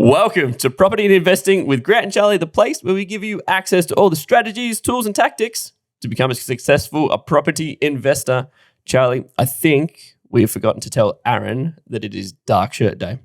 Welcome to Property and Investing with Grant and Charlie, the place where we give you access to all the strategies, tools, and tactics to become a successful property investor. Charlie, I think we have forgotten to tell Aaron that it is Dark Shirt Day.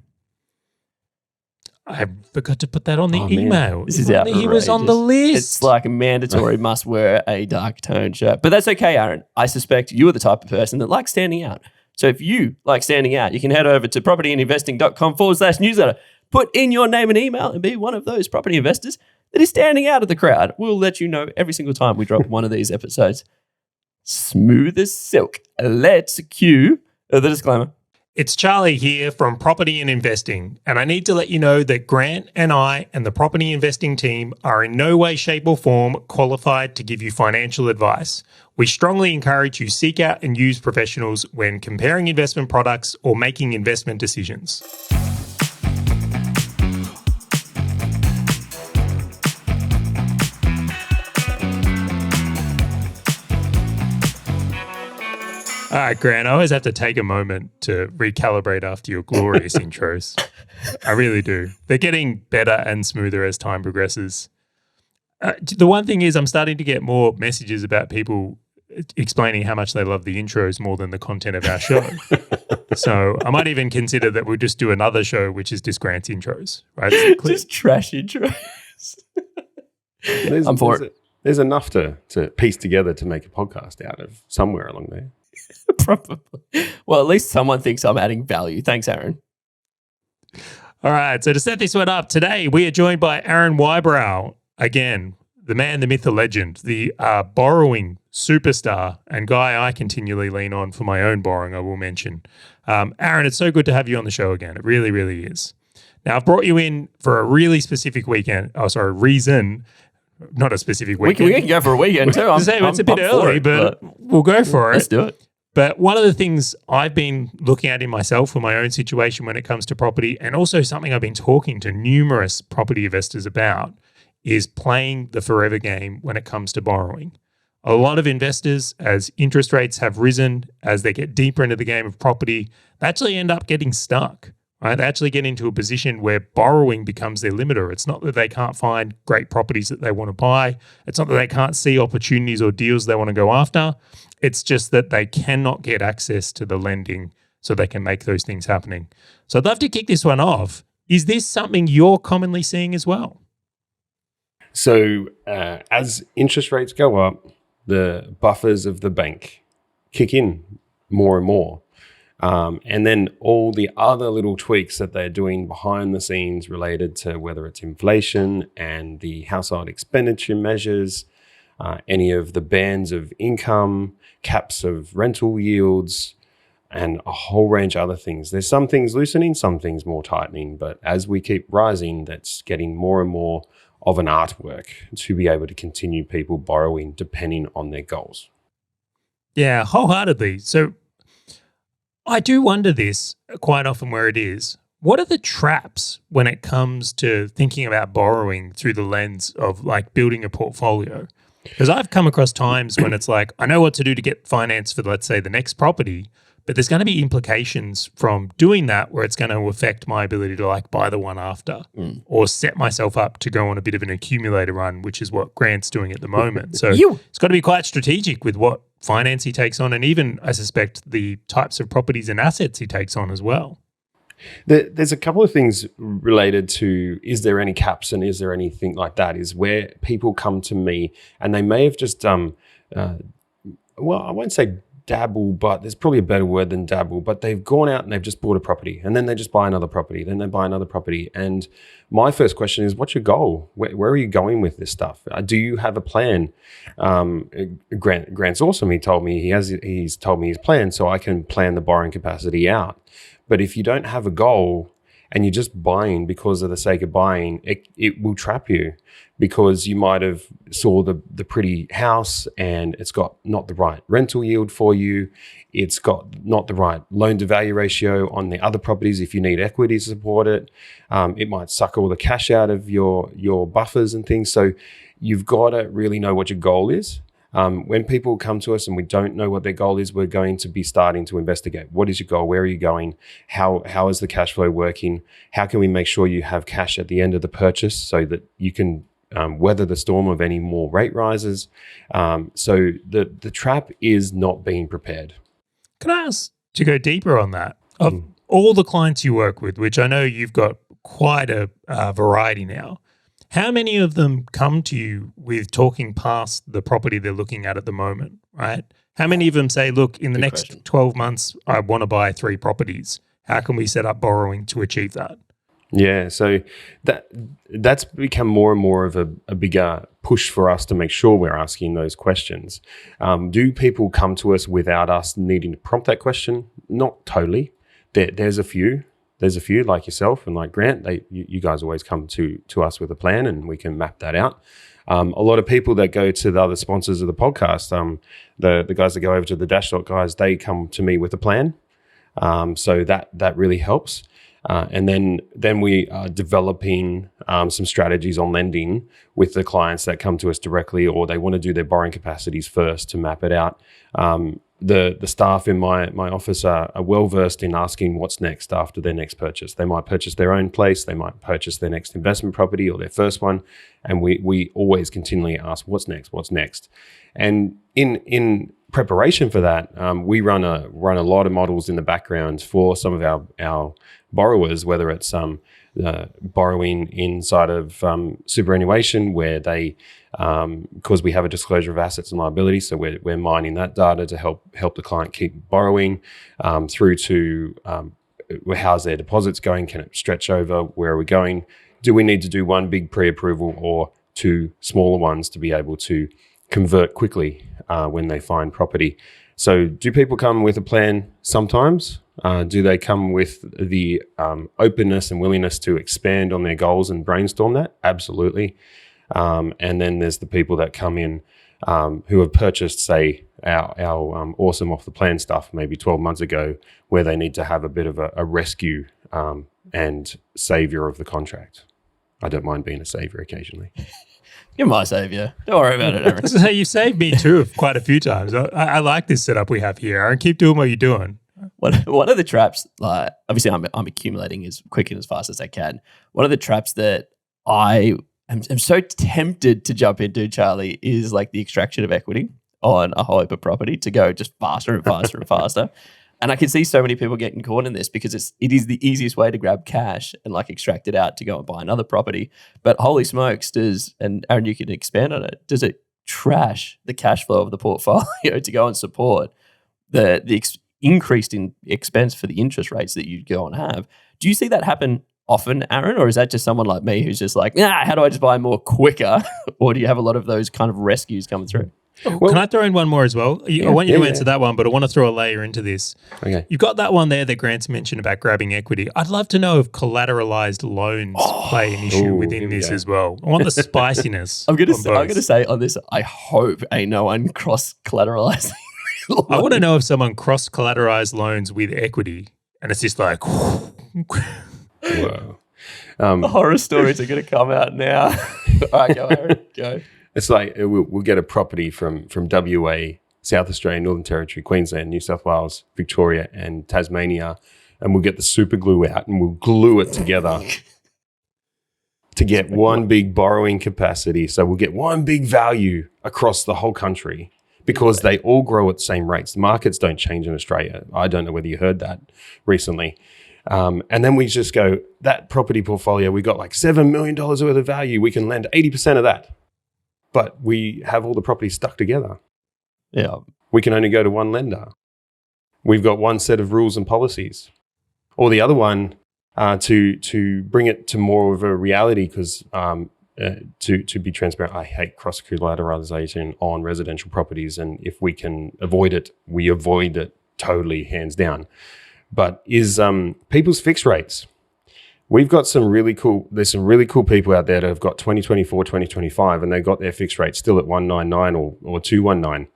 I forgot to put that on the email. This is outrageous. He was on the list. It's like a mandatory must wear a dark tone shirt. But that's okay, Aaron. I suspect you are the type of person that likes standing out. So if you like standing out, you can head over to propertyandinvesting.com/newsletter. Put in your name and email and be one of those property investors that is standing out of the crowd. We'll let you know every single time we drop one of these episodes. Smooth as silk. Let's cue the disclaimer. It's Charlie here from Property and Investing, and I need to let you know that Grant and I and the property investing team are in no way, shape or form qualified to give you financial advice. We strongly encourage you seek out and use professionals when comparing investment products or making investment decisions. All right, Grant, I always have to take a moment to recalibrate after your glorious intros. I really do. They're getting better and smoother as time progresses. The one thing is I'm starting to get more messages about people explaining how much they love the intros more than the content of our show. So I might even consider that we'll just do another show, which is just Grant's intros, right? Just trash intros. I'm for it. There's enough to piece together to make a podcast out of somewhere along there. Probably. Well, at least someone thinks I'm adding value. Thanks, Aaron. All right. So to set this one up, today we are joined by Aaron Whybrow. Again, the man, the myth, the legend, the borrowing superstar and guy I continually lean on for my own borrowing, I will mention. Aaron, it's so good to have you on the show again. It really, really is. Now, I've brought you in for a really specific reason. Not a specific weekend. We can go for a weekend too. It's a bit early, but we'll go for it. Let's do it. But one of the things I've been looking at in myself for my own situation when it comes to property, and also something I've been talking to numerous property investors about, is playing the forever game when it comes to borrowing. A lot of investors, as interest rates have risen, as they get deeper into the game of property, they actually end up getting stuck. Right? They actually get into a position where borrowing becomes their limiter. It's not that they can't find great properties that they want to buy. It's not that they can't see opportunities or deals they want to go after. It's just that they cannot get access to the lending so they can make those things happening. So I'd love to kick this one off. Is this something you're commonly seeing as well? So as interest rates go up, the buffers of the bank kick in more and more. And then all the other little tweaks that they're doing behind the scenes related to whether it's inflation and the household expenditure measures, any of the bands of income, caps of rental yields, and a whole range of other things. There's some things loosening, some things more tightening, but as we keep rising, that's getting more and more of an artwork to be able to continue people borrowing depending on their goals. Yeah, wholeheartedly. So I do wonder this quite often where it is. What are the traps when it comes to thinking about borrowing through the lens of like building a portfolio? Because I've come across times when it's like, I know what to do to get finance for, let's say, the next property, but there's going to be implications from doing that where it's going to affect my ability to like buy the one after or set myself up to go on a bit of an accumulator run, which is what Grant's doing at the moment. So it's got to be quite strategic with what finance he takes on and even, I suspect, the types of properties and assets he takes on as well. There's a couple of things related to, is there any caps and is there anything like that, is where people come to me and they may have just, well, I won't say dabble, but there's probably a better word than dabble, but they've gone out and they've just bought a property and then they just buy another property, then they buy another property. And my first question is, what's your goal? Where are you going with this stuff? Do you have a plan? Grant's awesome. He's told me his plan so I can plan the borrowing capacity out. But if you don't have a goal and you're just buying because of the sake of buying, it will trap you because you might have saw the pretty house and it's got not the right rental yield for you. It's got not the right loan to value ratio on the other properties if you need equity to support it. It might suck all the cash out of your buffers and things. So you've got to really know what your goal is. When people come to us and we don't know what their goal is, we're going to be starting to investigate. What is your goal? Where are you going? How is the cash flow working? How can we make sure you have cash at the end of the purchase so that you can weather the storm of any more rate rises? So the trap is not being prepared. Can I ask to go deeper on that? Of all the clients you work with, which I know you've got quite a variety now, how many of them come to you with talking past the property they're looking at the moment, right? How many of them say, look, in the next 12 months, I want to buy 3 properties. How can we set up borrowing to achieve that? Yeah, so that's become more and more of a bigger push for us to make sure we're asking those questions. Do people come to us without us needing to prompt that question? Not totally. There's a few. There's a few like yourself and like Grant. You guys always come to us with a plan, and we can map that out. A lot of people that go to the other sponsors of the podcast, the guys that go over to the Dashdot guys, they come to me with a plan. So that really helps. And then we are developing some strategies on lending with the clients that come to us directly, or they want to do their borrowing capacities first to map it out. The staff in my office are well versed in asking what's next after their next purchase. They might purchase their own place, they might purchase their next investment property or their first one, and we always continually ask what's next. And in preparation for that, we run a lot of models in the background for some of our borrowers, whether it's borrowing inside of superannuation, where they because we have a disclosure of assets and liabilities, so we're mining that data to help the client keep borrowing, through to how's their deposits going, can it stretch over, where are we going, do we need to do one big pre-approval or 2 smaller ones to be able to convert quickly when they find property. So do people come with a plan sometimes? Do they come with the openness and willingness to expand on their goals and brainstorm that? Absolutely. And then there's the people that come in who have purchased, say, our awesome off-the-plan stuff maybe 12 months ago, where they need to have a bit of a rescue and savior of the contract. I don't mind being a savior occasionally. You're my savior. Don't worry about it, Aaron. So you've saved me too quite a few times. I like this setup we have here, Aaron. Keep doing what you're doing. One of the traps, like obviously I'm accumulating as quick and as fast as I can. One of the traps that I'm so tempted to jump into, Charlie, is like the extraction of equity on a whole heap of property to go just faster and faster and faster. And I can see so many people getting caught in this because it is the easiest way to grab cash and like extract it out to go and buy another property. But holy smokes, and Aaron, you can expand on it, does it trash the cash flow of the portfolio to go and support the increased in expense for the interest rates that you go and have? Do you see that happen often, Aaron, or is that just someone like me who's just like, how do I just buy more quicker? Or do you have a lot of those kind of rescues coming through? Well, can I throw in one more as well? I want you to answer that one, but I want to throw a layer into this. Okay. You've got that one there that Grant's mentioned about grabbing equity. I'd love to know if collateralized loans play an issue within this as well. I want the spiciness. I'm going to say on this, I hope ain't no one cross-collateralized. I want to know if someone cross-collateralized loans with equity, and it's just like... Whoa. The horror stories are going to come out now. All right, go, Aaron. Go. It's like we'll get a property from WA, South Australia, Northern Territory, Queensland, New South Wales, Victoria, and Tasmania, and we'll get the super glue out and we'll glue it together to get one big borrowing capacity. So we'll get one big value across the whole country because they all grow at the same rates. The markets don't change in Australia. I don't know whether you heard that recently. And then we just go, that property portfolio, we got like $7 million worth of value. We can lend 80% of that. But we have all the properties stuck together. Yeah. We can only go to one lender. We've got one set of rules and policies. Or the other one, to bring it to more of a reality, because to be transparent, I hate cross-collateralisation on residential properties. And if we can avoid it, we avoid it totally, hands down. But is people's fixed rates. We've got there's some really cool people out there that have got 2024, 2025, and they got their fixed rate still at 199 or 219.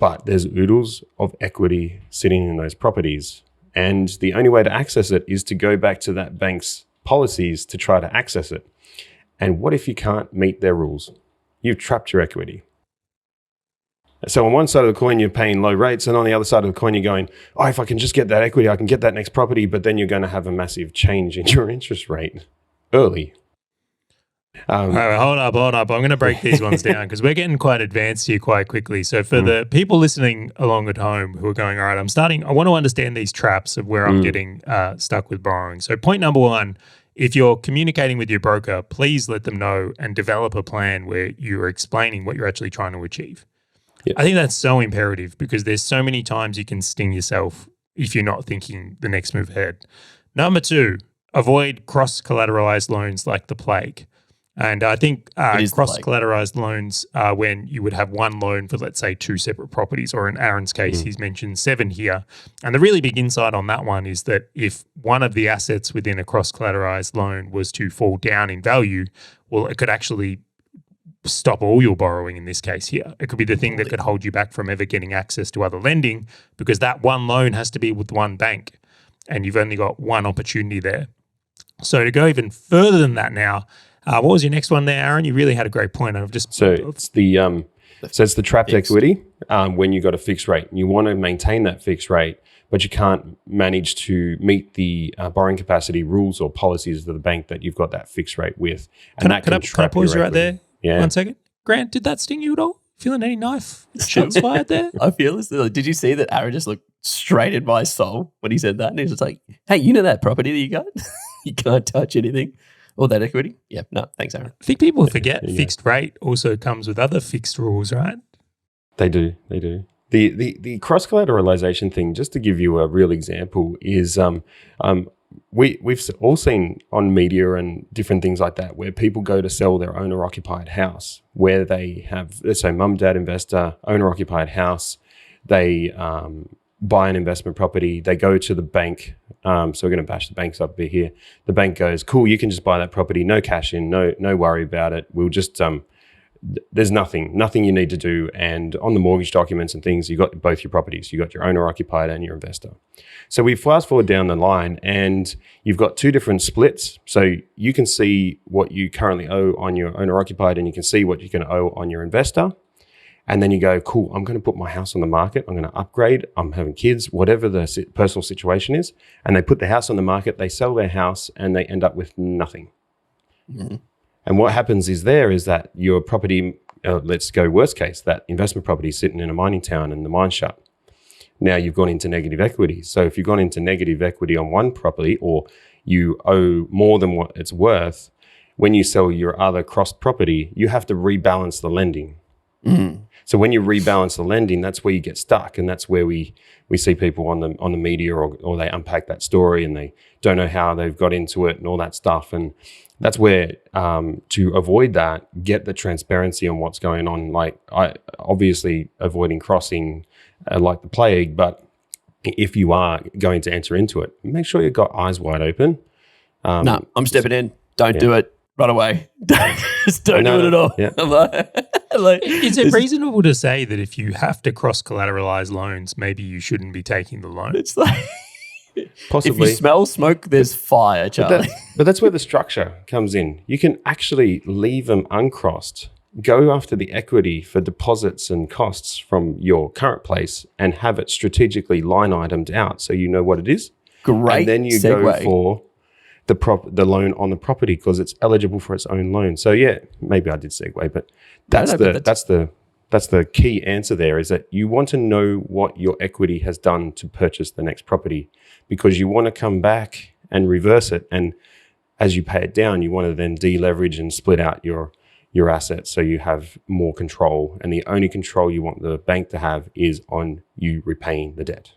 But there's oodles of equity sitting in those properties. And the only way to access it is to go back to that bank's policies to try to access it. And what if you can't meet their rules? You've trapped your equity. So on one side of the coin, you're paying low rates, and on the other side of the coin, you're going, oh, if I can just get that equity, I can get that next property, but then you're going to have a massive change in your interest rate early. All right, hold up. I'm going to break these ones down because we're getting quite advanced here quite quickly. So for the people listening along at home who are going, all right, I want to understand these traps of where I'm getting stuck with borrowing. So point number one, if you're communicating with your broker, please let them know and develop a plan where you're explaining what you're actually trying to achieve. Yep. I think that's so imperative because there's so many times you can sting yourself if you're not thinking the next move ahead. Number two, avoid cross-collateralized loans like the plague. And I think cross-collateralized loans are when you would have one loan for, let's say, 2 separate properties, or in Aaron's case, he's mentioned 7 here. And the really big insight on that one is that if one of the assets within a cross-collateralized loan was to fall down in value, well, it could actually stop all your borrowing in this case here. It could be the thing that could hold you back from ever getting access to other lending because that one loan has to be with one bank and you've only got one opportunity there. So to go even further than that now, what was your next one there, Aaron? You really had a great point. It's the trapped equity when you got a fixed rate. You want to maintain that fixed rate, but you can't manage to meet the borrowing capacity rules or policies of the bank that you've got that fixed rate with. Can I pause you right there? Yeah. 1 second. Grant, did that sting you at all? Feeling any knife shots fired there? I feel as though, did you see that Aaron just looked straight in my soul when he said that? And he was just like, hey, you know that property that you got? You can't touch anything. Or that equity? Yeah, no, thanks, Aaron. I think people forget fixed rate also comes with other fixed rules, right? They do. The cross-collateralization thing, just to give you a real example, is we've all seen on media and different things like that where people go to sell their owner-occupied house, where they have, let's say, mum, dad, investor, owner-occupied house. They buy an investment property. They go to the bank. So we're going to bash the banks up a bit here. The bank goes, cool, you can just buy that property, no cash in, no worry about it. We'll just there's nothing you need to do. And on the mortgage documents and things, you got both your properties. You got your owner occupied and your investor. So we fast forward down the line and you've got 2 different splits. So you can see what you currently owe on your owner occupied and you can see what you can owe on your investor. And then you go, cool, I'm going to put my house on the market. I'm going to upgrade. I'm having kids, whatever the personal situation is. And they put the house on the market, they sell their house and they end up with nothing. Mm-hmm. And what happens is that your property, let's go worst case, that investment property is sitting in a mining town and the mine's shut. Now you've gone into negative equity. So if you've gone into negative equity on one property or you owe more than what it's worth, when you sell your other cross property, you have to rebalance the lending. Mm. So when you rebalance the lending, that's where you get stuck. And that's where we see people on the media or they unpack that story and they don't know how they've got into it and all that stuff. And that's where to avoid that, get the transparency on what's going on. Like obviously avoiding crossing like the plague, but if you are going to enter into it, make sure you've got eyes wide open. No, I'm stepping in. Don't do it. Run away. Just don't do it at all. Yeah. Is it reasonable to say that if you have to cross-collateralize loans, maybe you shouldn't be taking the loan? It's like, possibly. If you smell smoke, there's fire, Charlie. But that's where the structure comes in. You can actually leave them uncrossed, go after the equity for deposits and costs from your current place and have it strategically line itemed out so you know what it is. Great. And then you go for the loan on the property because it's eligible for its own loan. So yeah, maybe I did segue, but that's the key answer there is that you want to know what your equity has done to purchase the next property because you want to come back and reverse it. And as you pay it down, you want to then deleverage and split out your assets so you have more control. And the only control you want the bank to have is on you repaying the debt.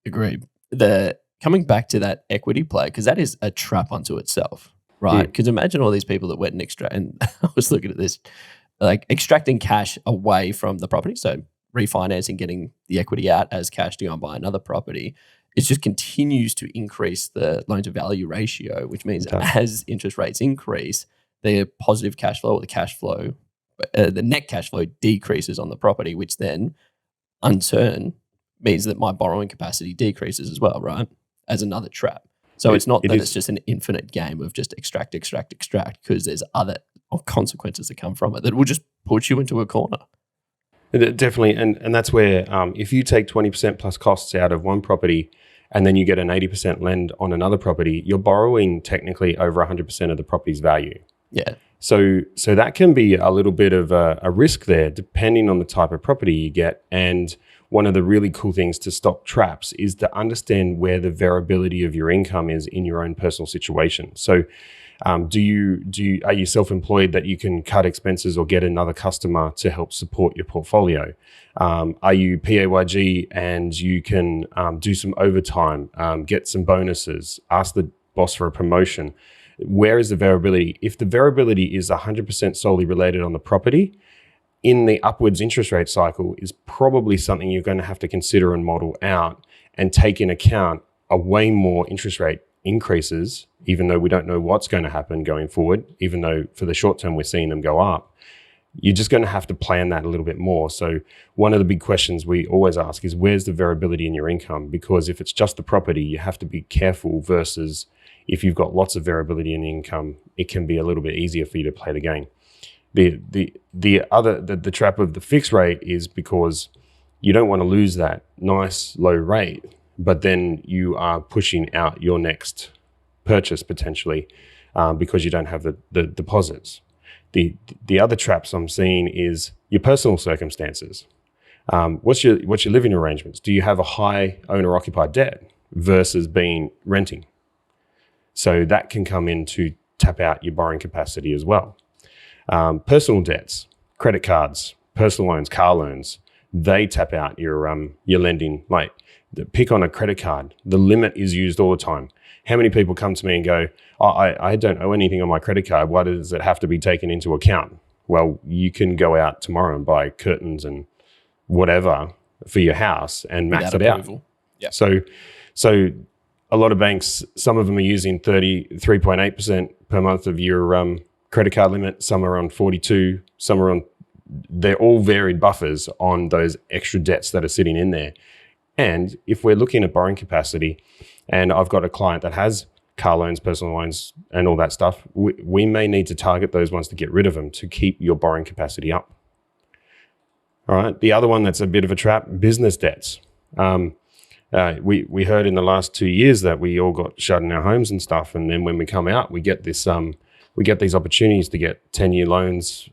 Agreed. Coming back to that equity play, because that is a trap unto itself, right? Because imagine all these people that went and extract, and I was looking at this, like extracting cash away from the property. So refinancing, getting the equity out as cash to go and buy another property. It just continues to increase the loan to value ratio, which means as interest rates increase, the positive cash flow or the net cash flow decreases on the property, which then in turn means that my borrowing capacity decreases as well, right? As another trap. So it's not that it's just an infinite game of just extract, because there's other consequences that come from it that will just put you into a corner. Definitely, and that's where if you take 20% plus costs out of one property and then you get an 80% lend on another property, you're borrowing technically over 100% of the property's value. Yeah. So that can be a little bit of a risk there, depending on the type of property you get. And one of the really cool things to stop traps is to understand where the variability of your income is in your own personal situation. So are you self-employed that you can cut expenses or get another customer to help support your portfolio? Are you PAYG and you can do some overtime, get some bonuses, ask the boss for a promotion? Where is the variability? If the variability is 100% solely related on the property, in the upwards interest rate cycle is probably something you're going to have to consider and model out and take in account a way more interest rate increases, even though we don't know what's going to happen going forward, even though for the short term we're seeing them go up. You're just going to have to plan that a little bit more. So one of the big questions we always ask is, where's the variability in your income? Because if it's just the property, you have to be careful, versus if you've got lots of variability in income, it can be a little bit easier for you to play the game. The trap of the fixed rate is because you don't want to lose that nice low rate, but then you are pushing out your next purchase potentially because you don't have the deposits. The other traps I'm seeing is your personal circumstances. What's your living arrangements? Do you have a high owner-occupied debt versus renting? So that can come in to tap out your borrowing capacity as well. Personal debts, credit cards, personal loans, car loans, they tap out your lending. Like, pick on a credit card, the limit is used all the time. How many people come to me and go, I don't owe anything on my credit card. Why does it have to be taken into account? Well, you can go out tomorrow and buy curtains and whatever for your house and max it out. Yeah. So a lot of banks, some of them are using 33.8% per month of your credit card limit. Some are on 42, some are on, they're all varied buffers on those extra debts that are sitting in there. And if we're looking at borrowing capacity, and I've got a client that has car loans, personal loans, and all that stuff, we may need to target those ones to get rid of them to keep your borrowing capacity up. All right. The other one that's a bit of a trap, business debts. We heard in the last 2 years that we all got shut in our homes and stuff, and then when we come out, we get these opportunities to get 10-year loans,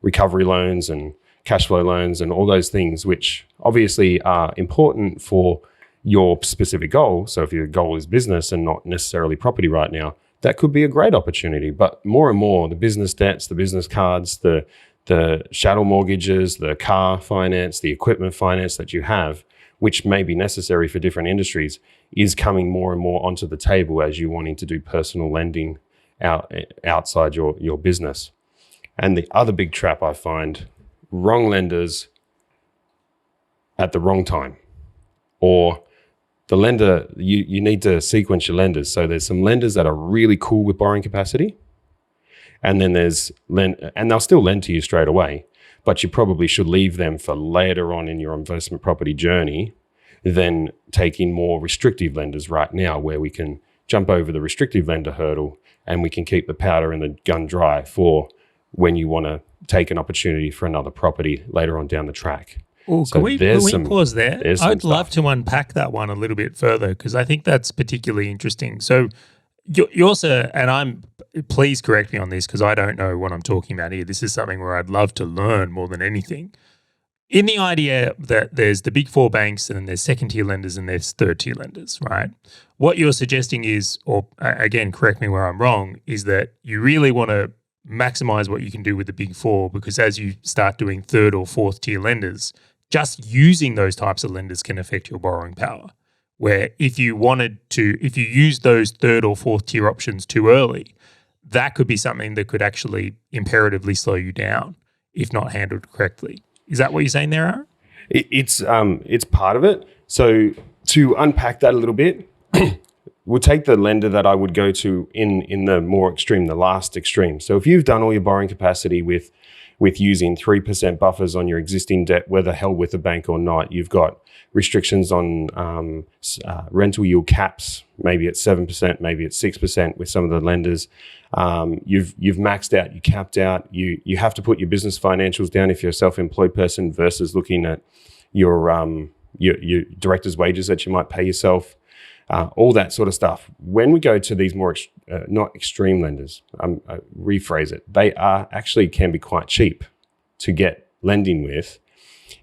recovery loans, and cash flow loans, and all those things, which obviously are important for your specific goal. So if your goal is business and not necessarily property right now, that could be a great opportunity. But more and more, the business debts, the business cards, the chattel mortgages, the car finance, the equipment finance that you have, which may be necessary for different industries, is coming more and more onto the table as you wanting to do personal lending outside your business. And the other big trap I find, wrong lenders at the wrong time, or the lender, you need to sequence your lenders. So there's some lenders that are really cool with borrowing capacity, and then and they'll still lend to you straight away, but you probably should leave them for later on in your investment property journey than taking more restrictive lenders right now, where we can jump over the restrictive lender hurdle and we can keep the powder and the gun dry for when you want to take an opportunity for another property later on down the track. Well, can we pause there? I'd love to unpack that one a little bit further, because I think that's particularly interesting. So you also, and please correct me on this because I don't know what I'm talking about here. This is something where I'd love to learn more than anything. In the idea that there's the big four banks and then there's second-tier lenders and there's third-tier lenders, right? What you're suggesting is, or again, correct me where I'm wrong, is that you really want to maximize what you can do with the big four, because as you start doing third or fourth-tier lenders, just using those types of lenders can affect your borrowing power. Where if you use those third or fourth tier options too early, that could be something that could actually imperatively slow you down if not handled correctly. Is that what you're saying there, Aaron? It's part of it. So to unpack that a little bit, we'll take the lender that I would go to in the more extreme, the last extreme. So if you've done all your borrowing capacity with with using 3% buffers on your existing debt, whether held with a bank or not. You've got restrictions on rental yield caps. Maybe it's 7%, maybe it's 6% with some of the lenders. You've maxed out, you capped out. You have to put your business financials down if you're a self-employed person versus looking at your director's wages that you might pay yourself. All that sort of stuff. When we go to these more not extreme lenders, I rephrase it, they actually can be quite cheap to get lending with,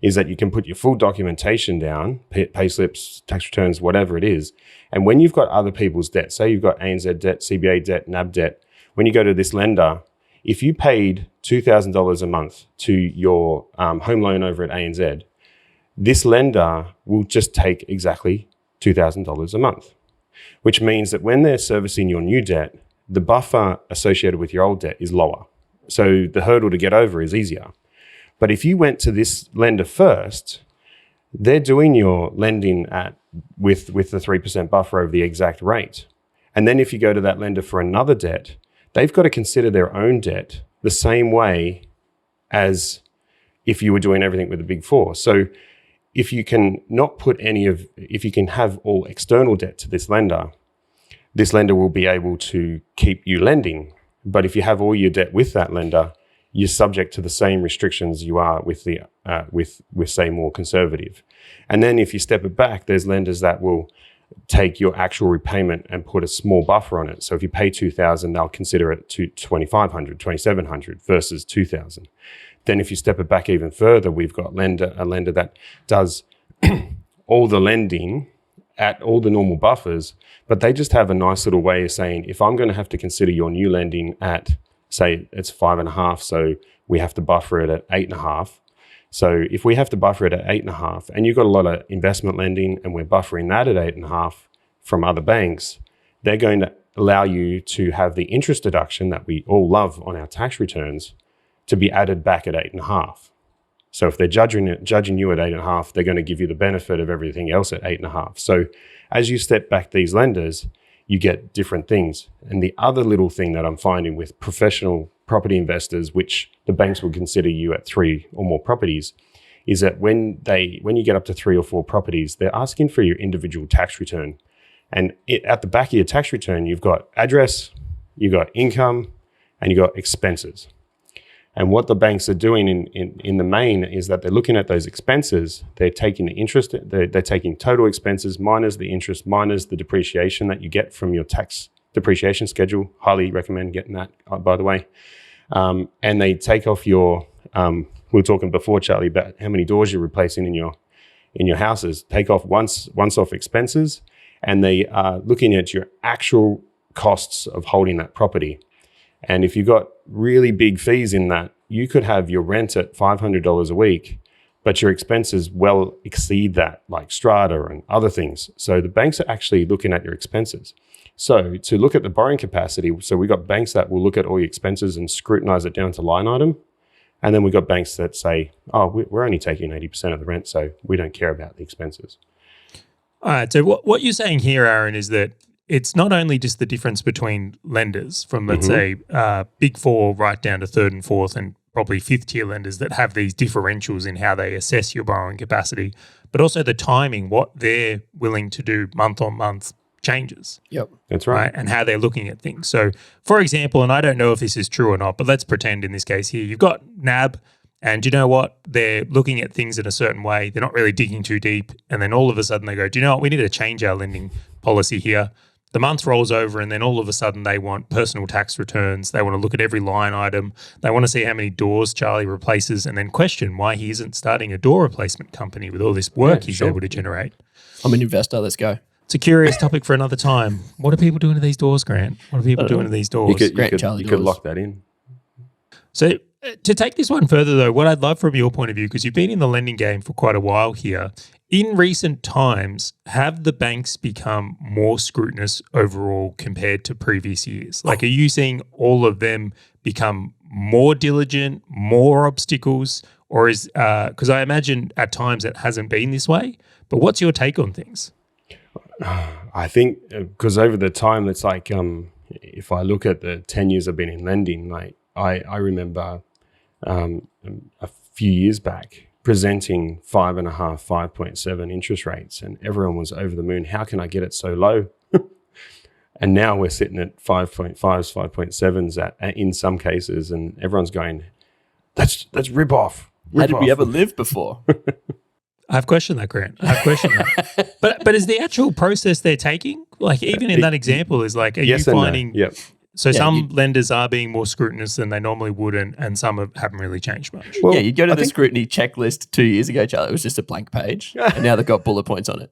is that you can put your full documentation down, pay slips, tax returns, whatever it is. And when you've got other people's debt, say you've got ANZ debt, CBA debt, NAB debt, when you go to this lender, if you paid $2,000 a month to your home loan over at ANZ, this lender will just take exactly $2,000 a month, which means that when they're servicing your new debt, the buffer associated with your old debt is lower. So the hurdle to get over is easier. But if you went to this lender first, they're doing your lending with the 3% buffer over the exact rate. And then if you go to that lender for another debt, they've got to consider their own debt the same way as if you were doing everything with the Big Four. So if you can if you can have all external debt to this lender will be able to keep you lending. But if you have all your debt with that lender, you're subject to the same restrictions you are with say more conservative. And then if you step it back, there's lenders that will take your actual repayment and put a small buffer on it. So if you pay $2,000, they'll consider it to $2,500, $2,700 versus $2,000. Then if you step it back even further, we've got a lender that does all the lending at all the normal buffers, but they just have a nice little way of saying, if I'm going to have to consider your new lending at, say, it's 5.5, so we have to buffer it at 8.5. So if we have to buffer it at 8.5, and you've got a lot of investment lending and we're buffering that at 8.5 from other banks, they're going to allow you to have the interest deduction that we all love on our tax returns to be added back at 8.5. So if they're judging you at 8.5, they're going to give you the benefit of everything else at 8.5. So as you step back these lenders, you get different things. And the other little thing that I'm finding with professional property investors, which the banks will consider you at 3 or more properties, is that when you get up to 3 or 4 properties, they're asking for your individual tax return. And at the back of your tax return, you've got address, you've got income, and you've got expenses. And what the banks are doing in the main is that they're looking at those expenses. They're taking the interest, they're taking total expenses minus the interest, minus the depreciation that you get from your tax depreciation schedule. Highly recommend getting that, by the way. And they take off your, we were talking before, Charlie, about how many doors you're replacing in your houses. Take off once off expenses, and they are looking at your actual costs of holding that property. And if you've got really big fees in that, you could have your rent at $500 a week, but your expenses well exceed that, like strata and other things. So the banks are actually looking at your expenses. So to look at the borrowing capacity, so we've got banks that will look at all your expenses and scrutinize it down to line item. And then we've got banks that say, oh, we're only taking 80% of the rent, so we don't care about the expenses. All right. So what you're saying here, Aaron, is that it's not only just the difference between lenders from, let's say, Big Four right down to third and fourth and probably fifth tier lenders that have these differentials in how they assess your borrowing capacity, but also the timing, what they're willing to do month on month changes. Yep. That's right. And how they're looking at things. So, for example, and I don't know if this is true or not, but let's pretend in this case here, you've got NAB, and you know what? They're looking at things in a certain way. They're not really digging too deep. And then all of a sudden they go, do you know what? We need to change our lending policy here. The month rolls over, and then all of a sudden they want personal tax returns. They want to look at every line item. They want to see how many doors Charlie replaces, and then question why he isn't starting a door replacement company with all this work he's able to generate. I'm an investor. Let's go. It's a curious topic for another time. What are people doing to these doors, Grant? What are people doing to these doors? You could lock that in. So to take this one further, though, what I'd love from your point of view, because you've been in the lending game for quite a while here, in recent times, have the banks become more scrutinous overall compared to previous years? Like, are you seeing all of them become more diligent, more obstacles, or is, because I imagine at times it hasn't been this way, but what's your take on things? I think because over the time, it's like if I look at the 10 years I've been in lending, like I remember a few years back, presenting 5.5, 5.7 interest rates, and everyone was over the moon. How can I get it so low? And now we're sitting at 5.5s, 5.7s in some cases, and everyone's going, that's rip off. How did we ever live before? I've questioned that, Grant. I've questioned that. But is the actual process they're taking, like even in that example, is like, are yes you and no. finding? Yep. So some lenders are being more scrutinous than they normally would, and some haven't really changed much. Well, yeah, you'd go to the scrutiny checklist 2 years ago, Charlie. It was just a blank page, and now they've got bullet points on it.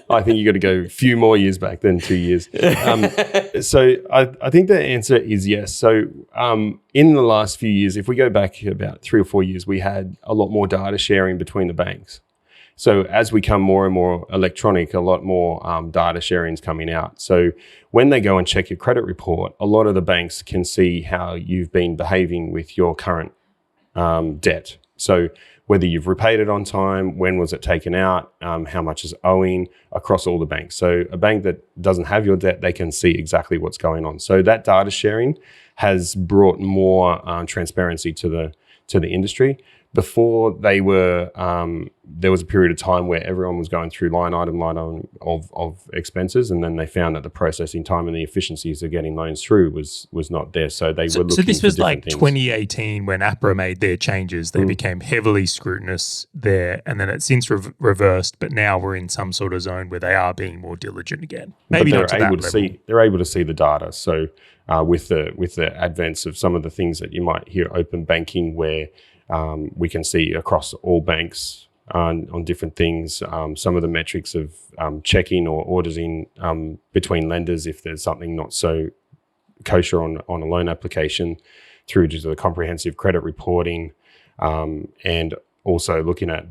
I think you got to go a few more years back than 2 years. So I think the answer is yes. So in the last few years, if we go back about 3 or 4 years, we had a lot more data sharing between the banks. So as we become more and more electronic, a lot more data sharing is coming out. So when they go and check your credit report, a lot of the banks can see how you've been behaving with your current debt. So whether you've repaid it on time, when was it taken out, how much is owing across all the banks. So a bank that doesn't have your debt, they can see exactly what's going on. So that data sharing has brought more transparency to the industry. Before they were, there was a period of time where everyone was going through line item of expenses, and then they found that the processing time and the efficiencies of getting loans through was not there. So they were looking. So this was like things. 2018 when APRA made their changes. They became heavily scrutinous there, and then it's since reversed. But now we're in some sort of zone where they are being more diligent again. Maybe not to that level. They're able to see the data. So with the advents of some of the things that you might hear, open banking, where we can see across all banks on different things, some of the metrics of checking or auditing between lenders if there's something not so kosher on a loan application, through to the comprehensive credit reporting, and also looking at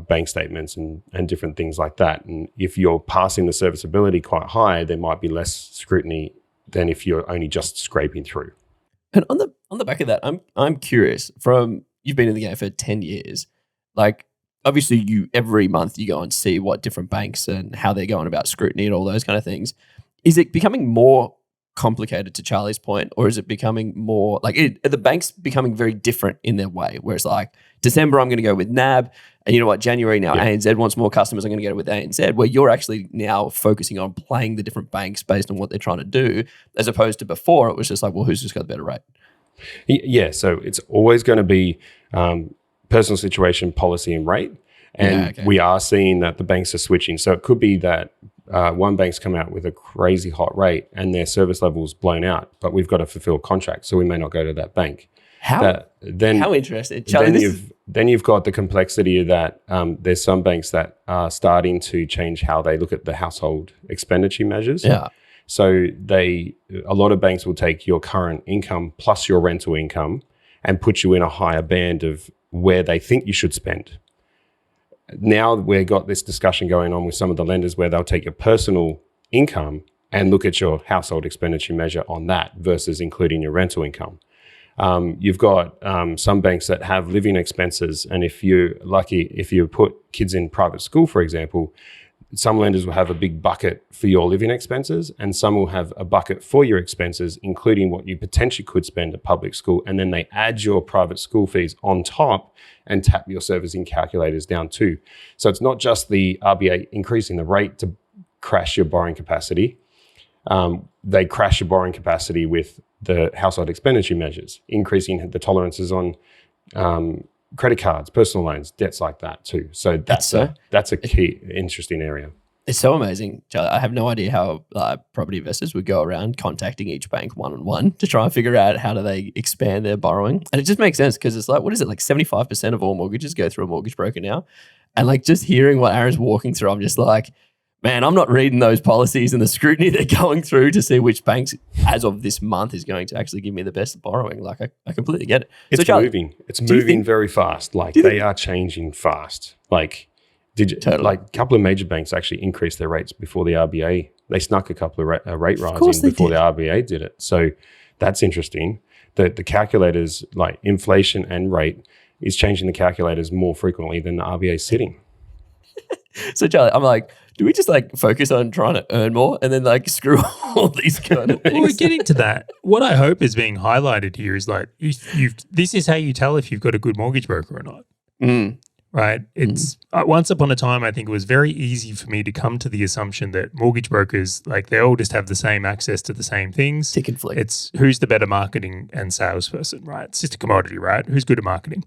bank statements and different things like that. And if you're passing the serviceability quite high, there might be less scrutiny than if you're only just scraping through. And on the back of that, I'm curious, from you've been in the game for 10 years, like obviously you every month you go and see what different banks and how they're going about scrutiny and all those kind of things. Is it becoming more complicated, to Charlie's point, or is it becoming more like are the banks becoming very different in their way, where it's like December I'm going to go with NAB, and you know what, January now ANZ wants more customers, I'm going to go with ANZ, where you're actually now focusing on playing the different banks based on what they're trying to do, as opposed to before it was just like, well, who's just got the better rate? Yeah, so it's always going to be personal situation, policy, and rate. And we are seeing that the banks are switching. So it could be that one bank's come out with a crazy hot rate and their service level's blown out, but we've got to fulfill contracts, so we may not go to that bank. How interesting. Charlie, then you've got the complexity of that. There's some banks that are starting to change how they look at the household expenditure measures. Yeah. So a lot of banks will take your current income plus your rental income and put you in a higher band of where they think you should spend. Now we've got this discussion going on with some of the lenders where they'll take your personal income and look at your household expenditure measure on that versus including your rental income. You've got some banks that have living expenses, and if you're lucky, if you put kids in private school, for example, some lenders will have a big bucket for your living expenses, and some will have a bucket for your expenses, including what you potentially could spend at public school. And then they add your private school fees on top and tap your servicing calculators down too. So it's not just the RBA increasing the rate to crash your borrowing capacity. They crash your borrowing capacity with the household expenditure measures, increasing the tolerances on credit cards, personal loans, debts like that too. So that's a key interesting area. It's so amazing. I have no idea how property investors would go around contacting each bank one-on-one to try and figure out how do they expand their borrowing. And it just makes sense because it's like, what is it, like 75% of all mortgages go through a mortgage broker now? And like just hearing what Aaron's walking through, I'm just like, man, I'm not reading those policies and the scrutiny they're going through to see which banks, as of this month, is going to actually give me the best borrowing. Like, I completely get it. It's moving. It's moving very fast. Like, they are changing fast. Like, like a couple of major banks actually increased their rates before the RBA. They snuck a couple of rate rises before the RBA did it. So that's interesting. The calculators, like inflation and rate, is changing the calculators more frequently than the RBA is sitting. So, Charlie, I'm like Do we just like focus on trying to earn more and then like screw all these kind of things? Well, we're getting to that. What I hope is being highlighted here is like, this is how you tell if you've got a good mortgage broker or not. Right? It's once upon a time, I think it was very easy for me to come to the assumption that mortgage brokers, like they all just have the same access to the same things. Tick and flick. It's who's the better marketing and salesperson, right? It's just a commodity, right? Who's good at marketing?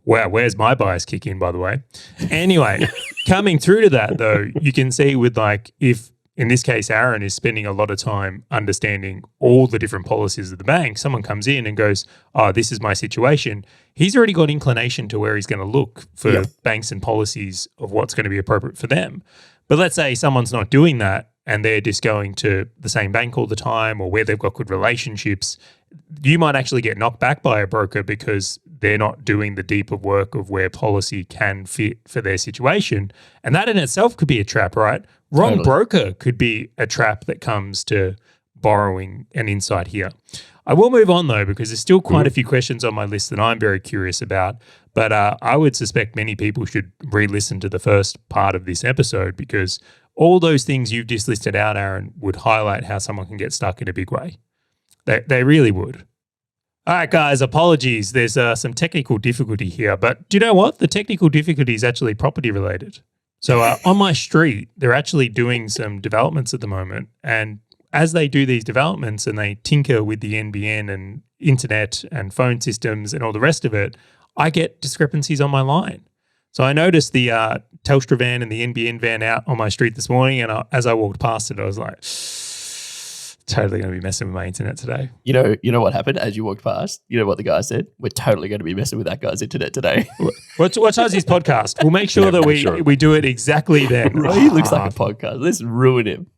Wow, where's my bias kick in, by the way? Anyway, coming through to that though, you can see with like, if in this case, Aaron is spending a lot of time understanding all the different policies of the bank. Someone comes in and goes, oh, this is my situation. He's already got inclination to where he's going to look for banks and policies of what's going to be appropriate for them. But let's say someone's not doing that and they're just going to the same bank all the time or where they've got good relationships. You might actually get knocked back by a broker because they're not doing the deeper work of where policy can fit for their situation. And that in itself could be a trap, right? Wrong broker could be a trap that comes to borrowing an insight here. I will move on though, because there's still quite a few questions on my list that I'm very curious about. But I would suspect many people should re-listen to the first part of this episode because all those things you've just listed out, Aaron, would highlight how someone can get stuck in a big way. They really would. All right, guys, apologies. There's some technical difficulty here. But do you know what? The technical difficulty is actually property related. So on my street, they're actually doing some developments at the moment. And as they do these developments and they tinker with the NBN and internet and phone systems and all the rest of it, I get discrepancies on my line. So I noticed the Telstra van and the NBN van out on my street this morning. And as I walked past it, I was like, totally going to be messing with my internet today. You know what happened as you walked past? You know what the guy said? We're totally going to be messing with that guy's internet today. What time's his podcast? We'll make sure that we do it exactly then. He looks like a podcast. Let's ruin him.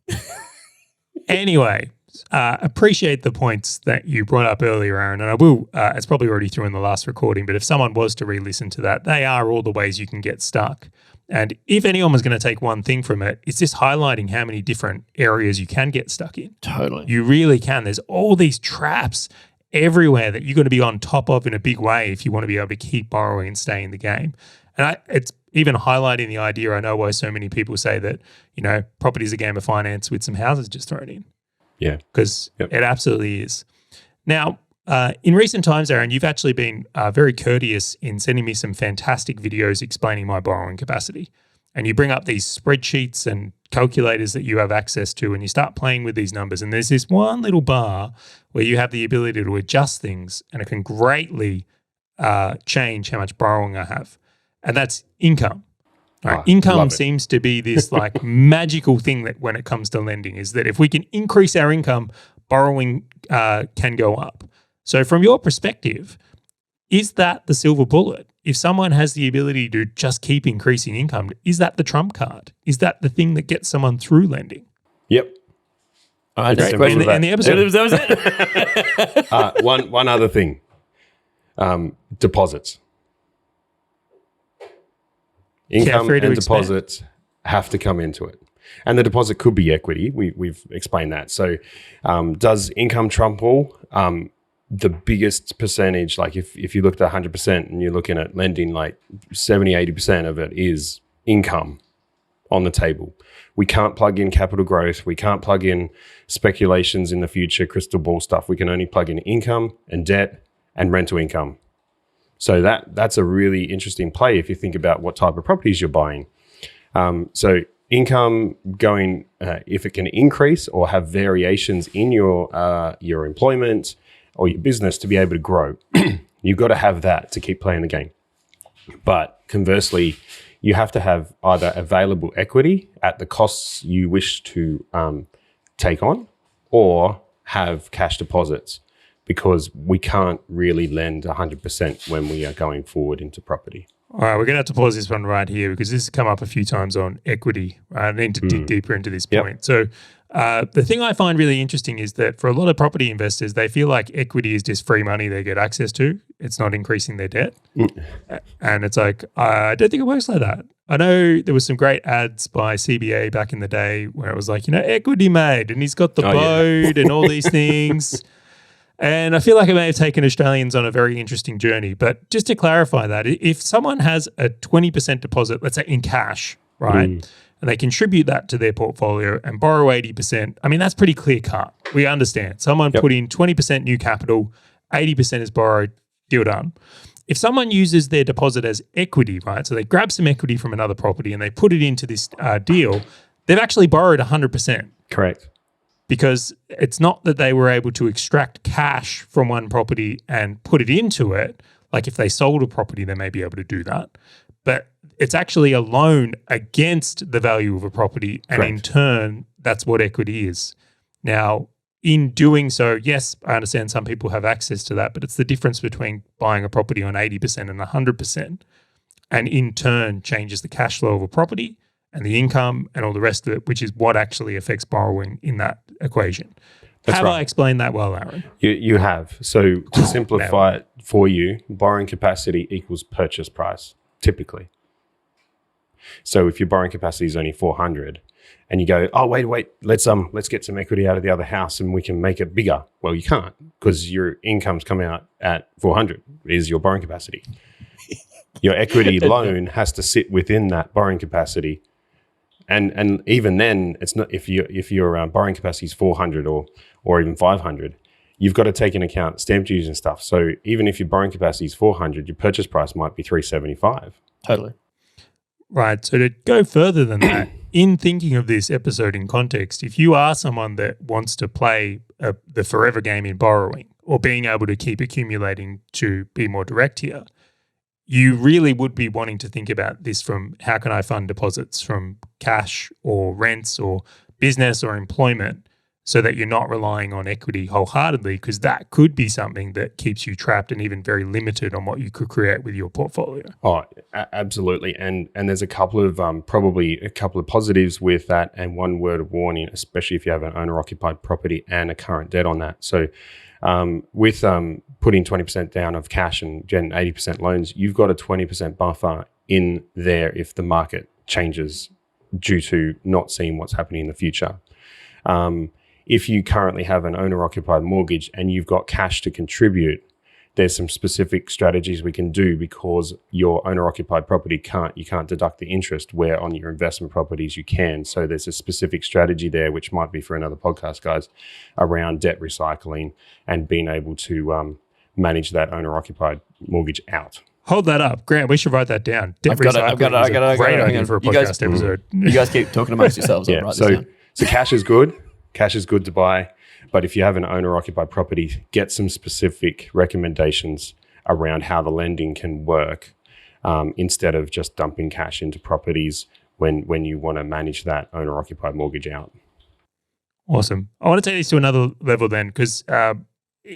Anyway, appreciate the points that you brought up earlier, Aaron. And I will, it's probably already through in the last recording, but if someone was to re-listen to that, they are all the ways you can get stuck. And if anyone was going to take one thing from it, it's just highlighting how many different areas you can get stuck in. Totally. You really can. There's all these traps everywhere that you're going to be on top of in a big way if you want to be able to keep borrowing and stay in the game. And it's even highlighting the idea, I know why so many people say that, property is a game of finance with some houses just thrown in. Yeah. Because it absolutely is. Now, in recent times, Aaron, you've actually been very courteous in sending me some fantastic videos explaining my borrowing capacity. And you bring up these spreadsheets and calculators that you have access to and you start playing with these numbers. And there's this one little bar where you have the ability to adjust things and it can greatly change how much borrowing I have. And that's income. Right? Income seems to be this like magical thing that when it comes to lending is that if we can increase our income, borrowing can go up. So from your perspective, is that the silver bullet? If someone has the ability to just keep increasing income, is that the trump card? Is that the thing that gets someone through lending? Yep. All right, next question. And the episode. That was it. One other thing. Deposits. Income and deposits have to come into it. And the deposit could be equity. We've explained that. So does income trump all? The biggest percentage, like if you looked at 100% and you're looking at lending, like 70, 80% of it is income on the table. We can't plug in capital growth. We can't plug in speculations in the future, crystal ball stuff. We can only plug in income and debt and rental income. So that's a really interesting play if you think about what type of properties you're buying. So income going, if it can increase or have variations in your employment or your business to be able to grow, you've got to have that to keep playing the game. But conversely, you have to have either available equity at the costs you wish to take on or have cash deposits, because we can't really lend 100% when we are going forward into property. All right, we're going to have to pause this one right here because this has come up a few times on equity. I need to dig deeper into this point. So the thing I find really interesting is that for a lot of property investors, they feel like equity is just free money they get access to. It's not increasing their debt. And it's like, I don't think it works like that. I know there was some great ads by CBA back in the day where it was like, equity made, and he's got the boat and all these things. And I feel like it may have taken Australians on a very interesting journey. But just to clarify that, if someone has a 20% deposit, let's say in cash, right, and and they contribute that to their portfolio and borrow 80%, I mean, that's pretty clear cut. We understand. Someone put in 20% new capital, 80% is borrowed, deal done. If someone uses their deposit as equity, right, so they grab some equity from another property and they put it into this deal, they've actually borrowed 100%. Correct. Because it's not that they were able to extract cash from one property and put it into it. Like if they sold a property, they may be able to do that. But it's actually a loan against the value of a property. And in turn, that's what equity is. Now, in doing so, yes, I understand some people have access to that, but it's the difference between buying a property on 80% and 100%, and in turn changes the cash flow of a property and the income and all the rest of it, which is what actually affects borrowing in that equation. Have I explained that well, Aaron? You have. So to simplify it for you, borrowing capacity equals purchase price, typically. So if your borrowing capacity is only 400 and you go, oh, wait, let's get some equity out of the other house and we can make it bigger. Well, you can't because your income's coming out at 400 is your borrowing capacity. Your equity loan has to sit within that borrowing capacity. And even then, it's not if your borrowing capacity is 400 or even 500, you've got to take into account stamp duties and stuff. So even if your borrowing capacity is 400, your purchase price might be 375. Totally. Right. So to go further than that, in thinking of this episode in context, if you are someone that wants to play the forever game in borrowing or being able to keep accumulating to be more direct here, you really would be wanting to think about this from how can I fund deposits from cash or rents or business or employment so that you're not relying on equity wholeheartedly, because that could be something that keeps you trapped and even very limited on what you could create with your portfolio. Oh, absolutely. And there's a couple of probably a couple of positives with that, and one word of warning, especially if you have an owner-occupied property and a current debt on that. So with putting 20% down of cash and getting 80% loans, you've got a 20% buffer in there if the market changes due to not seeing what's happening in the future. If you currently have an owner-occupied mortgage and you've got cash to contribute, there's some specific strategies we can do because your owner-occupied property you can't deduct the interest, where on your investment properties you can. So there's a specific strategy there, which might be for another podcast, guys, around debt recycling and being able to manage that owner-occupied mortgage out. Hold that up, Grant. We should write that down. Debt recycling I got it. Great idea for a podcast episode. You guys keep talking amongst yourselves. Yeah. So cash is good. Cash is good to buy, but if you have an owner-occupied property, get some specific recommendations around how the lending can work instead of just dumping cash into properties when you want to manage that owner-occupied mortgage out. Awesome. I want to take this to another level then, because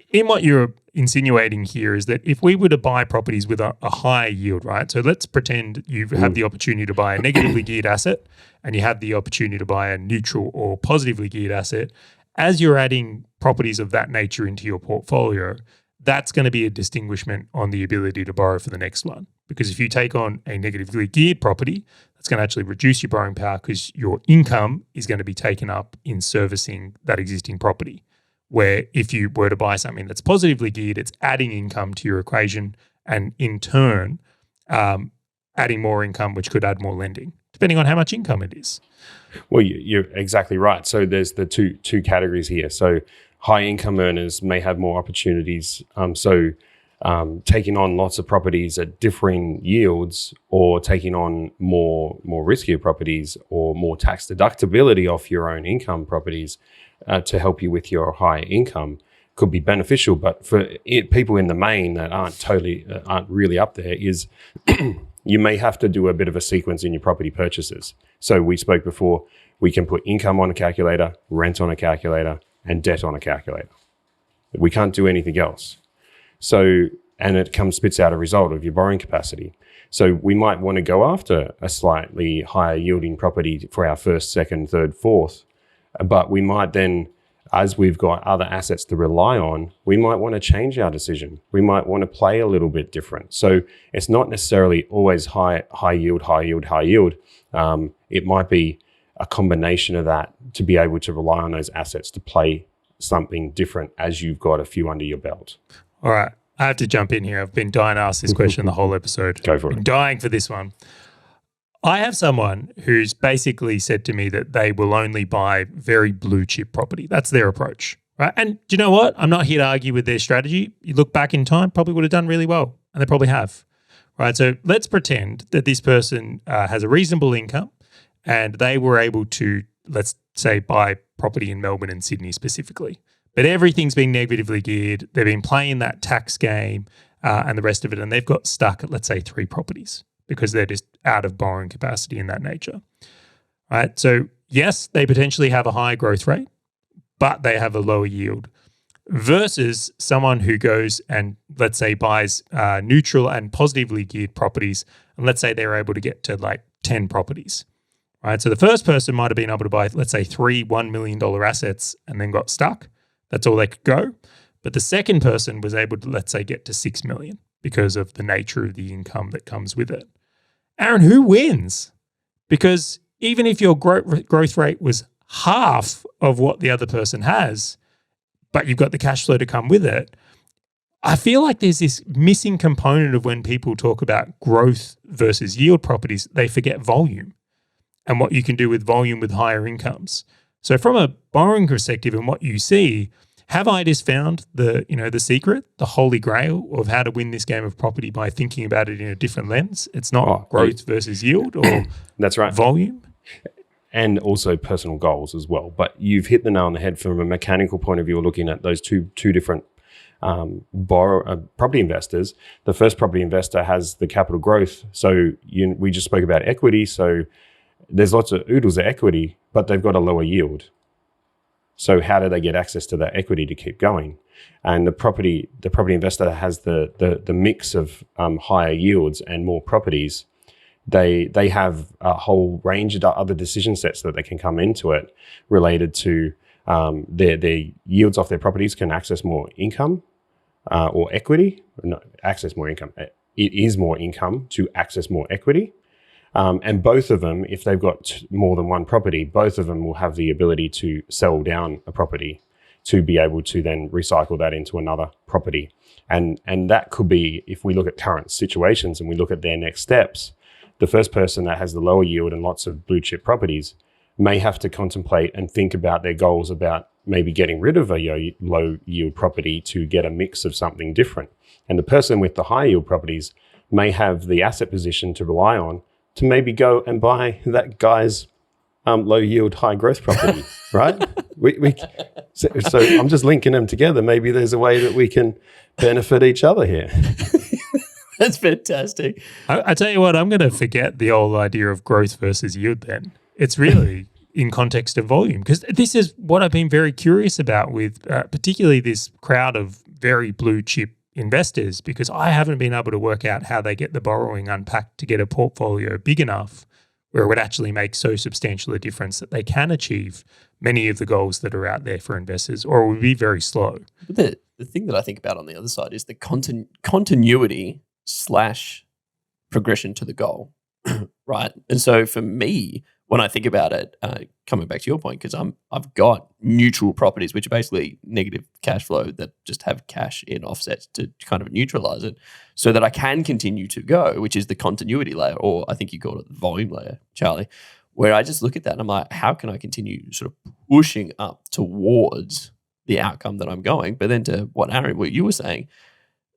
in what you're insinuating here is that if we were to buy properties with a high yield, right? So let's pretend you have the opportunity to buy a negatively geared asset and you have the opportunity to buy a neutral or positively geared asset. As you're adding properties of that nature into your portfolio, that's going to be a distinguishment on the ability to borrow for the next one. Because if you take on a negatively geared property, that's going to actually reduce your borrowing power because your income is going to be taken up in servicing that existing property. Where if you were to buy something that's positively geared, it's adding income to your equation and in turn, adding more income, which could add more lending, depending on how much income it is. Well, you're exactly right. So there's the two categories here. So high income earners may have more opportunities. Taking on lots of properties at differing yields or taking on more riskier properties or more tax deductibility off your own income properties to help you with your high income could be beneficial. But for people in the main that aren't really up there is you may have to do a bit of a sequence in your property purchases. So we spoke before, we can put income on a calculator, rent on a calculator, and debt on a calculator. We can't do anything else. So, and it spits out a result of your borrowing capacity. So we might want to go after a slightly higher yielding property for our first, second, third, fourth. But we might then, as we've got other assets to rely on, we might want to change our decision. We might want to play a little bit different. So it's not necessarily always high yield. It might be a combination of that to be able to rely on those assets to play something different as you've got a few under your belt. All right. I have to jump in here. I've been dying to ask this question the whole episode. Go for it. Been dying for this one. I have someone who's basically said to me that they will only buy very blue chip property. That's their approach, right? And do you know what? I'm not here to argue with their strategy. You look back in time, probably would have done really well, and they probably have, right? So let's pretend that this person has a reasonable income and they were able to, let's say, buy property in Melbourne and Sydney specifically. But everything's been negatively geared. They've been playing that tax game and the rest of it, and they've got stuck at, let's say, 3 properties because they're just out of borrowing capacity in that nature. Right? So yes, they potentially have a high growth rate, but they have a lower yield versus someone who goes and, let's say, buys neutral and positively geared properties, and let's say they're able to get to like 10 properties. Right? So the first person might have been able to buy, let's say, 3 $1 million assets and then got stuck. That's all they could go. But the second person was able to, let's say, get to 6 million because of the nature of the income that comes with it. Aaron, who wins? Because even if your growth rate was half of what the other person has, but you've got the cash flow to come with it, I feel like there's this missing component of when people talk about growth versus yield properties, they forget volume and what you can do with volume with higher incomes. So from a borrowing perspective and what you see, have I just found the secret, the holy grail of how to win this game of property by thinking about it in a different lens? It's not growth versus yield or that's right. volume. And also personal goals as well. But you've hit the nail on the head from a mechanical point of view, looking at those two different property investors. The first property investor has the capital growth. So we just spoke about equity. So there's lots of oodles of equity, but they've got a lower yield. So how do they get access to that equity to keep going? And the property investor that has the mix of higher yields and more properties, they have a whole range of other decision sets that they can come into it related to their yields off their properties can access more income or equity. No, access more income. It is more income to access more equity. And both of them, if they've got more than one property, both of them will have the ability to sell down a property to be able to then recycle that into another property. And that could be, if we look at current situations and we look at their next steps, the first person that has the lower yield and lots of blue chip properties may have to contemplate and think about their goals about maybe getting rid of a low yield property to get a mix of something different. And the person with the high yield properties may have the asset position to rely on to maybe go and buy that guy's low yield, high growth property, right? So I'm just linking them together. Maybe there's a way that we can benefit each other here. That's fantastic. I tell you what, I'm going to forget the old idea of growth versus yield then. It's really in context of volume, because this is what I've been very curious about with particularly this crowd of very blue chip investors, because I haven't been able to work out how they get the borrowing unpacked to get a portfolio big enough where it would actually make so substantial a difference that they can achieve many of the goals that are out there for investors, or it would be very slow. The thing that I think about on the other side is the continuity / progression to the goal, right? And so for me, when I think about it, coming back to your point, because I've got neutral properties, which are basically negative cash flow that just have cash in offsets to kind of neutralize it so that I can continue to go, which is the continuity layer, or I think you called it the volume layer, Charlie, where I just look at that and I'm like, how can I continue sort of pushing up towards the outcome that I'm going? But then to what Aaron, what you were saying,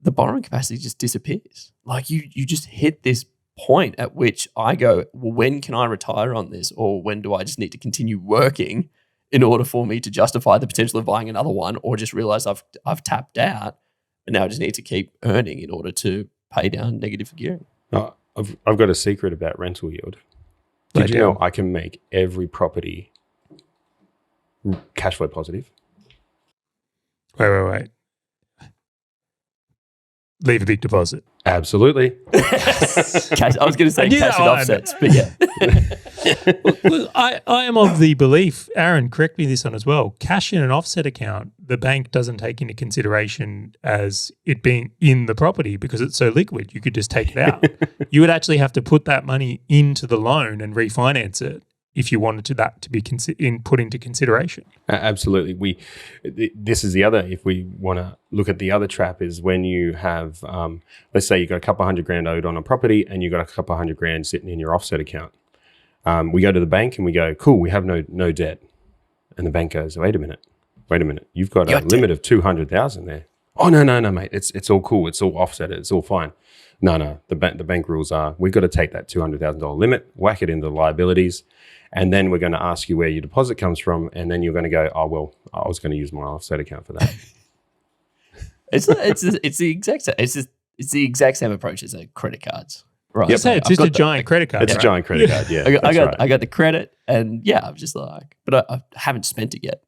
the borrowing capacity just disappears. Like you just hit this point at which I go, well, when can I retire on this? Or when do I just need to continue working in order for me to justify the potential of buying another one, or just realize I've tapped out and now I just need to keep earning in order to pay down negative gearing? I've got a secret about rental yield. Did you know I can make every property cash flow positive? Wait. Leave a big deposit. Absolutely. Cash, I was going to say cash and offsets, but yeah. Well, I am of the belief, Aaron, correct me this one as well, cash in an offset account, the bank doesn't take into consideration as it being in the property because it's so liquid. You could just take it out. You would actually have to put that money into the loan and refinance it if you wanted that to be put into consideration. Absolutely. This is the other, if we want to look at the other trap, is when you have, let's say you got a couple $100,000 owed on a property and you got a couple $100,000 sitting in your offset account. We go to the bank and we go, cool, we have no debt. And the bank goes, wait a minute. You've got a limit of 200,000 there. Oh, no, mate. It's all cool. It's all offset. It's all fine. No. The bank rules are, we've got to take that $200,000 limit, whack it into the liabilities, and then we're going to ask you where your deposit comes from, and then you're going to go, oh, well, I was going to use my offset account for that. It's the exact same approach as credit cards. Right. Yep. It's just a giant credit card. It's a giant credit card, yeah. I got the credit, and yeah, I'm just like, but I haven't spent it yet.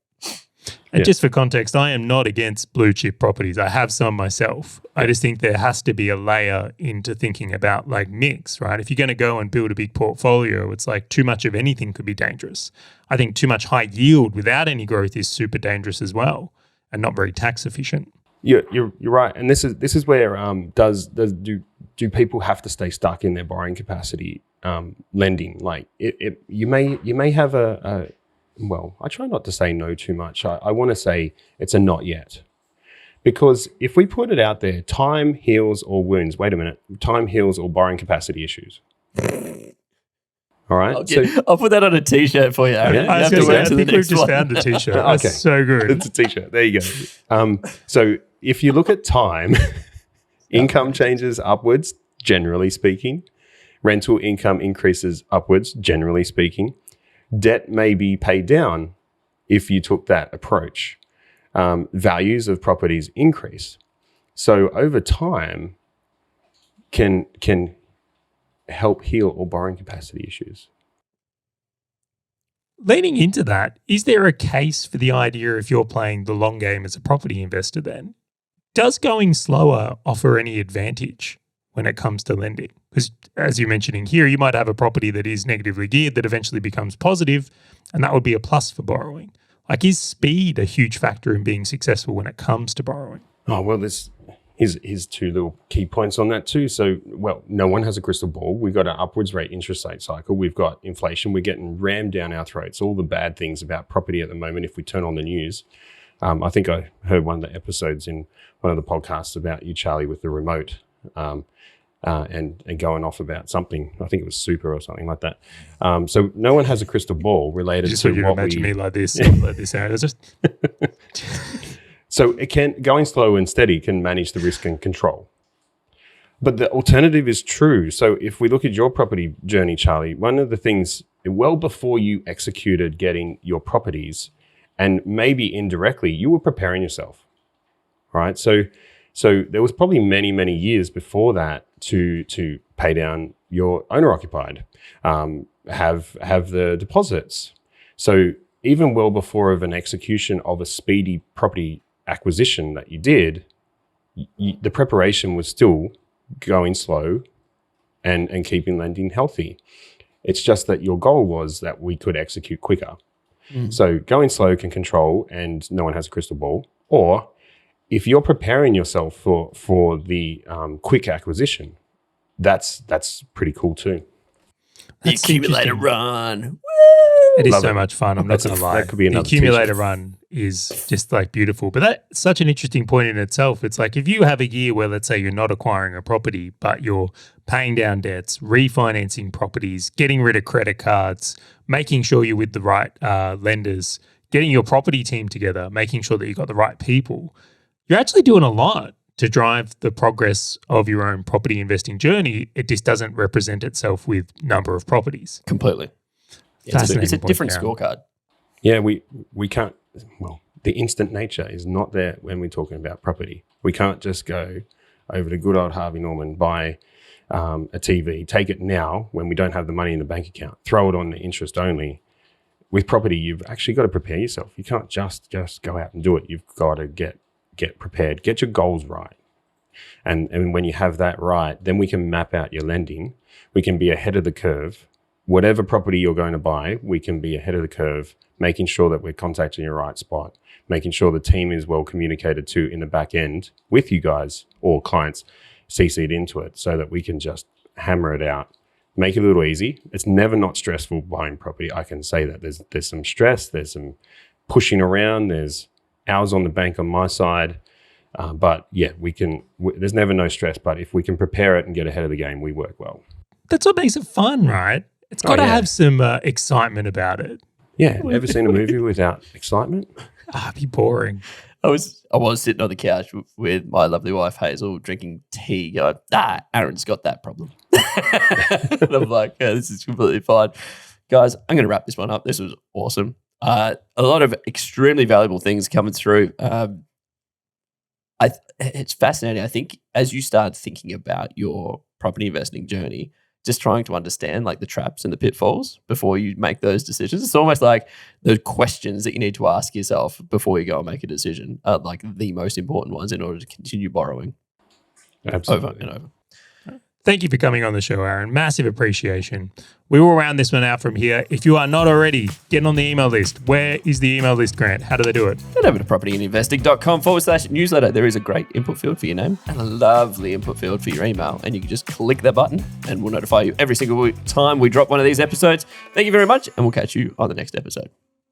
And just for context, I am not against blue chip properties. I have some myself. I just think there has to be a layer into thinking about like mix, right? If you're going to go and build a big portfolio, it's like too much of anything could be dangerous. I think too much high yield without any growth is super dangerous as well, and not very tax efficient. You're right, and this is where do people have to stay stuck in their borrowing capacity lending? Like you may have well, I try not to say no too much. I want to say it's a not yet. Because if we put it out there, time heals all wounds. Wait a minute. Time heals all borrowing capacity issues. All right? I'll put that on a T-shirt for you, Aaron. Yeah? I think we've just found a T-shirt. That's Okay. so good. It's a T-shirt. There you go. So if you look at time, income changes upwards, generally speaking. Rental income increases upwards, generally speaking. Debt may be paid down if you took that approach. Values of properties increase. So over time can help heal all borrowing capacity issues. Leaning into that, is there a case for the idea if you're playing the long game as a property investor then? Does going slower offer any advantage when it comes to lending? Because as you're mentioning here, you might have a property that is negatively geared that eventually becomes positive, and that would be a plus for borrowing. Like, is speed a huge factor in being successful when it comes to borrowing? Oh, well, here's two little key points on that too. So, well, no one has a crystal ball. We've got an upwards rate interest rate cycle. We've got inflation. We're getting rammed down our throats. All the bad things about property at the moment, if we turn on the news. I think I heard one of the episodes in one of the podcasts about you, Charlie, with the remote. And going off about something. I think it was super or something like that. So no one has a crystal ball related Just to so you what imagine we... me like this, Aaron. It's just... So going slow and steady can manage the risk and control. But the alternative is true. So if we look at your property journey, Charlie, one of the things, well before you executed getting your properties, and maybe indirectly, you were preparing yourself, right? So there was probably many, many years before that to pay down your owner-occupied, have the deposits. So even well before of an execution of a speedy property acquisition that you did, the preparation was still going slow and keeping lending healthy. It's just that your goal was that we could execute quicker. So going slow can control, and no one has a crystal ball. Or if you're preparing yourself for the quick acquisition, that's pretty cool too. The accumulator run. It is Love so it. much fun. I'm not going to lie. That could be The another accumulator t-shirt. run is just like beautiful. But that's such an interesting point in itself. It's like if you have a year where, let's say, you're not acquiring a property, but you're paying down debts, refinancing properties, getting rid of credit cards, making sure you're with the right lenders, getting your property team together, making sure that you've got the right people, you're actually doing a lot to drive the progress of your own property investing journey. It just doesn't represent itself with number of properties. Completely. It's a different scorecard. Yeah, we can't, well, the instant nature is not there when we're talking about property. We can't just go over to good old Harvey Norman, buy a TV, take it now when we don't have the money in the bank account, throw it on the interest only. With property, you've actually got to prepare yourself. You can't just go out and do it. You've got to get prepared, get your goals right. And when you have that right, then we can map out your lending. We can be ahead of the curve. Whatever property you're going to buy, we can be ahead of the curve, making sure that we're contacting your right spot, making sure the team is well communicated to in the back end with you guys or clients CC'd into it so that we can just hammer it out make it a little easy. It's never not stressful buying property. I can say that. There's some stress, there's some pushing around, there's hours on the bank on my side. But yeah, there's never no stress. But if we can prepare it and get ahead of the game, we work well. That's what makes it fun, right? It's got to have some excitement about it. Yeah. Ever seen a movie without excitement? It'd be boring. I was sitting on the couch with my lovely wife Hazel drinking tea going, Aaron's got that problem. And I'm like, yeah, this is completely fine. Guys, I'm going to wrap this one up. This was awesome. A lot of extremely valuable things coming through. It's fascinating. I think as you start thinking about your property investing journey, just trying to understand like the traps and the pitfalls before you make those decisions. It's almost like the questions that you need to ask yourself before you go and make a decision are like the most important ones in order to continue borrowing. Absolutely. Over and over. Thank you for coming on the show, Aaron. Massive appreciation. We will round this one out from here. If you are not already, get on the email list. Where is the email list, Grant? How do they do it? Head over to propertyinvesting.com/newsletter. There is a great input field for your name and a lovely input field for your email. And you can just click that button and we'll notify you every single time we drop one of these episodes. Thank you very much, and we'll catch you on the next episode.